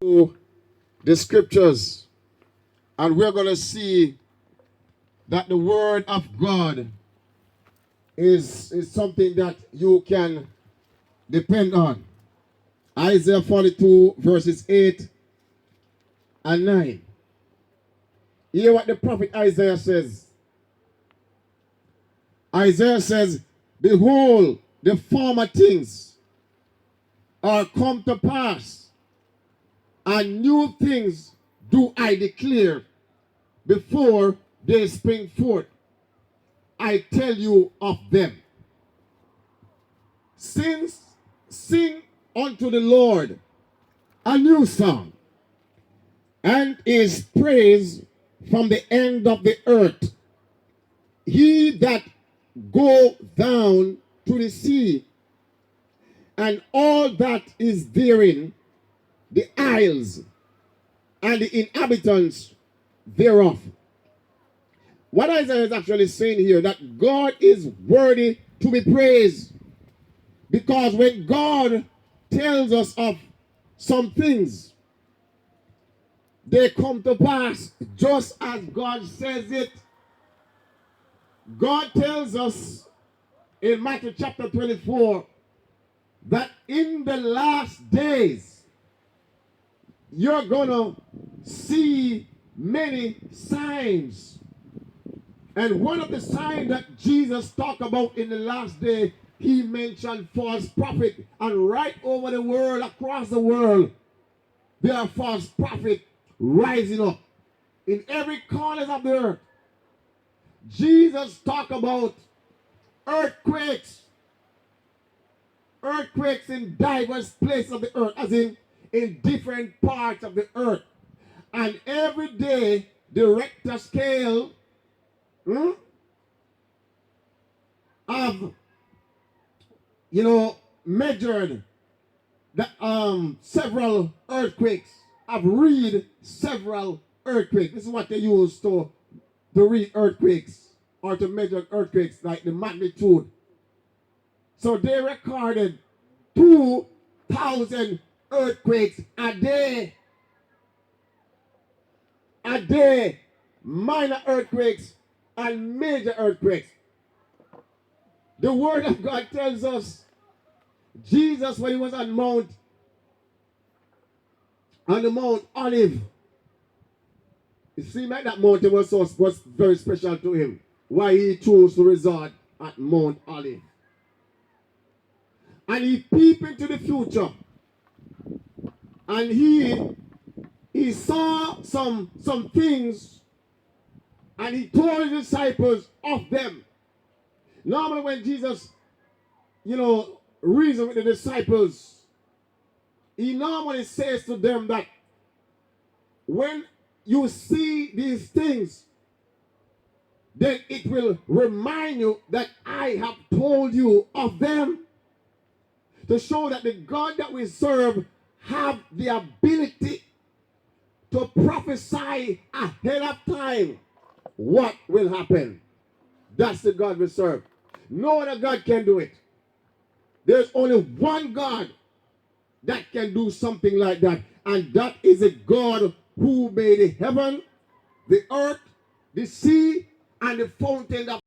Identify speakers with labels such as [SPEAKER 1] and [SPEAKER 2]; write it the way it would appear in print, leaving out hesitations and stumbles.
[SPEAKER 1] to the scriptures, and we're going to see that the word of God is something that you can depend on. Isaiah 42 verses 8 and 9. Hear what the prophet Isaiah says. Isaiah says, "Behold, the former things are come to pass, and new things do I declare before they spring forth. I tell you of them. Sing unto the Lord a new song, and his praise from the end of the earth. He that go down to the sea, and all that is therein, the isles, and the inhabitants thereof." What Isaiah is actually saying here, that God is worthy to be praised. Because when God tells us of some things, they come to pass just as God says it. God tells us in Matthew chapter 24 that in the last days, you're going to see many signs. And one of the signs that Jesus talked about in the last day, he mentioned false prophet. And right over the world, across the world, there are false prophets rising up in every corner of the earth. Jesus talked about earthquakes. Earthquakes in diverse places of the earth, as in different parts of the earth. And every day, the Richter scale have, measured the, several earthquakes. I've read several earthquakes. This is what they use to read earthquakes or to measure earthquakes, like the magnitude. So they recorded 2,000 earthquakes a day. A day. Minor earthquakes and major earthquakes. The word of God tells us Jesus, when he was on the Mount Olive, it seemed like that mountain was very special to him. Why he chose to reside at Mount Olive. And he peeped into the future. And he saw some things, and he told his disciples of them. Normally when Jesus, reasoned with the disciples, he normally says to them that when you see these things, then it will remind you that I have told you of them, to show that the God that we serve have the ability to prophesy ahead of time what will happen. That's the God we serve. No other God can do it. There's only one God that can do something like that, and that is a God who made the heaven, the earth, the sea, and the fountain of